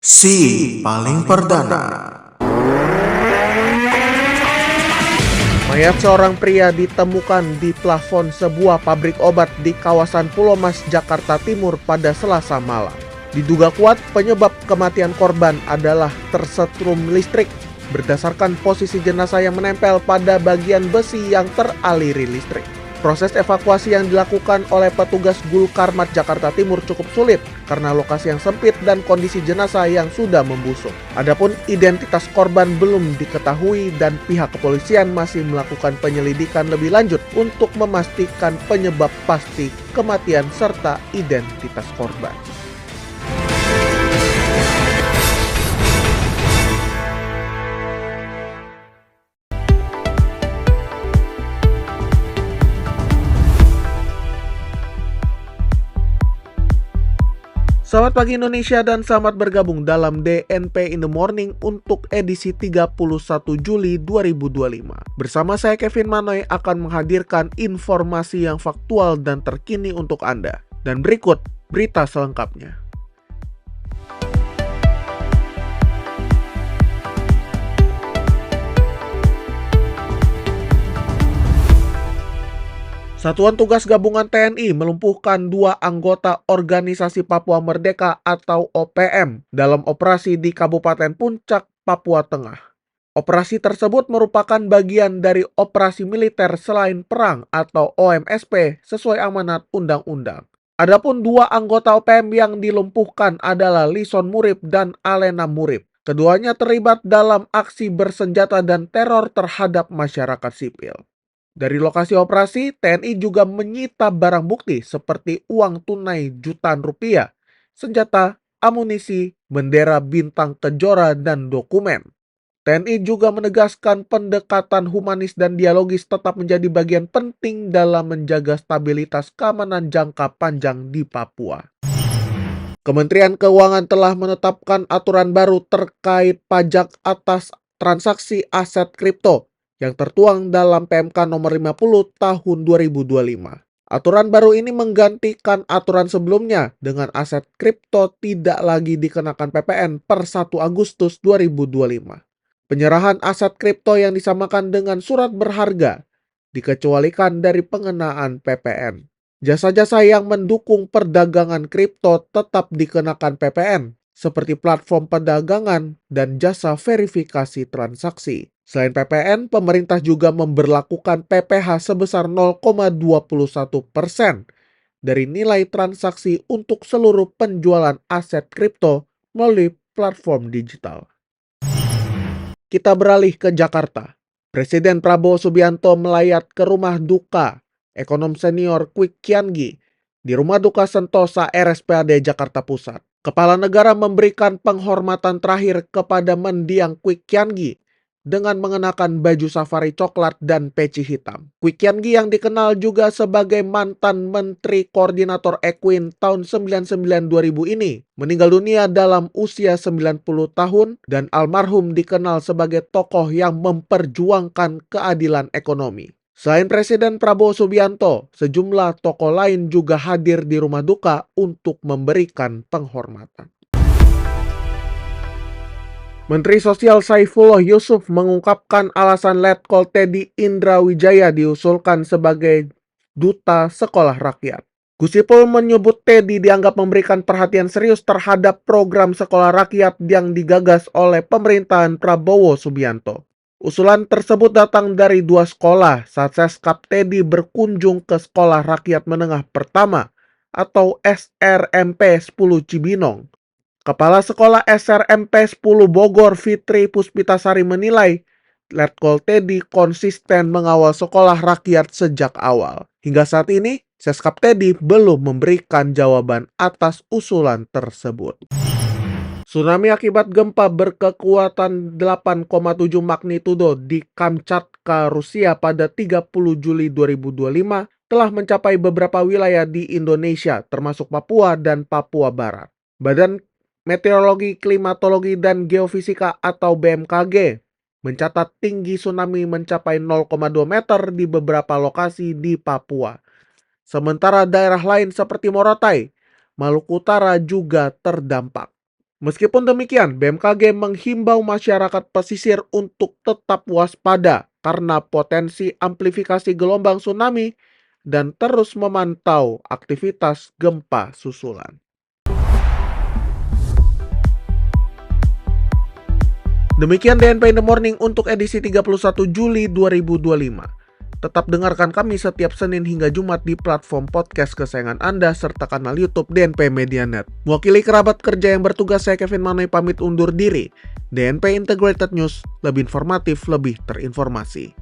Si paling perdana. Mayat seorang pria ditemukan di plafon sebuah pabrik obat di kawasan Pulau Mas, Jakarta Timur pada Selasa malam. Diduga kuat penyebab kematian korban adalah tersetrum listrik berdasarkan posisi jenazah yang menempel pada bagian besi yang teraliri listrik. Proses evakuasi yang dilakukan oleh petugas Gulkarmat Jakarta Timur cukup sulit karena lokasi yang sempit dan kondisi jenazah yang sudah membusuk. Adapun identitas korban belum diketahui dan pihak kepolisian masih melakukan penyelidikan lebih lanjut untuk memastikan penyebab pasti kematian serta identitas korban. Selamat pagi Indonesia dan selamat bergabung dalam DNP in the Morning untuk edisi 31 Juli 2025. Bersama saya Kevin Manoy akan menghadirkan informasi yang faktual dan terkini untuk Anda. Dan berikut berita selengkapnya. Satuan Tugas Gabungan TNI melumpuhkan 2 anggota Organisasi Papua Merdeka atau OPM dalam operasi di Kabupaten Puncak, Papua Tengah. Operasi tersebut merupakan bagian dari operasi militer selain perang atau OMSP sesuai amanat undang-undang. Adapun 2 anggota OPM yang dilumpuhkan adalah Lison Murib dan Alena Murib. Keduanya terlibat dalam aksi bersenjata dan teror terhadap masyarakat sipil. Dari lokasi operasi, TNI juga menyita barang bukti seperti uang tunai jutaan rupiah, senjata, amunisi, bendera bintang kejora, dan dokumen. TNI juga menegaskan pendekatan humanis dan dialogis tetap menjadi bagian penting dalam menjaga stabilitas keamanan jangka panjang di Papua. Kementerian Keuangan telah menetapkan aturan baru terkait pajak atas transaksi aset kripto yang tertuang dalam PMK nomor 50 tahun 2025. Aturan baru ini menggantikan aturan sebelumnya dengan aset kripto tidak lagi dikenakan PPN per 1 Agustus 2025. Penyerahan aset kripto yang disamakan dengan surat berharga dikecualikan dari pengenaan PPN. Jasa-jasa yang mendukung perdagangan kripto tetap dikenakan PPN, seperti platform perdagangan dan jasa verifikasi transaksi. Selain PPN, pemerintah juga memberlakukan PPh sebesar 0,21% dari nilai transaksi untuk seluruh penjualan aset kripto melalui platform digital. Kita beralih ke Jakarta. Presiden Prabowo Subianto melayat ke rumah duka ekonom senior Kwik Kian-gi di Rumah Duka Sentosa RSPAD Jakarta Pusat. Kepala negara memberikan penghormatan terakhir kepada mendiang Kwik Kian-gi dengan mengenakan baju safari coklat dan peci hitam. Kwik Kian-gi yang dikenal juga sebagai mantan Menteri Koordinator Equine tahun 99-2000 ini meninggal dunia dalam usia 90 tahun dan almarhum dikenal sebagai tokoh yang memperjuangkan keadilan ekonomi. Selain Presiden Prabowo Subianto, sejumlah tokoh lain juga hadir di rumah duka untuk memberikan penghormatan. Menteri Sosial Saifullah Yusuf mengungkapkan alasan Letkol Teddy Indra Wijaya diusulkan sebagai duta sekolah rakyat. Gusipul menyebut Teddy dianggap memberikan perhatian serius terhadap program sekolah rakyat yang digagas oleh pemerintahan Prabowo Subianto. Usulan tersebut datang dari 2 sekolah saat Seskap Teddy berkunjung ke Sekolah Rakyat Menengah Pertama atau SRMP 10 Cibinong. Kepala Sekolah SRMP 10 Bogor Fitri Puspitasari menilai Letkol Teddy konsisten mengawal sekolah rakyat sejak awal. Hingga saat ini, Seskap Teddy belum memberikan jawaban atas usulan tersebut. Tsunami akibat gempa berkekuatan 8,7 magnitudo di Kamchatka, Rusia pada 30 Juli 2025 telah mencapai beberapa wilayah di Indonesia termasuk Papua dan Papua Barat. Badan Meteorologi, Klimatologi, dan Geofisika atau BMKG mencatat tinggi tsunami mencapai 0,2 meter di beberapa lokasi di Papua. Sementara daerah lain seperti Morotai, Maluku Utara juga terdampak. Meskipun demikian, BMKG menghimbau masyarakat pesisir untuk tetap waspada karena potensi amplifikasi gelombang tsunami dan terus memantau aktivitas gempa susulan. Demikian DNP in the Morning untuk edisi 31 Juli 2025. Tetap dengarkan kami setiap Senin hingga Jumat di platform podcast kesayangan Anda serta kanal YouTube DNP Medianet. Mewakili kerabat kerja yang bertugas, saya Kevin Manoy pamit undur diri. DNP Integrated News, lebih informatif, lebih terinformasi.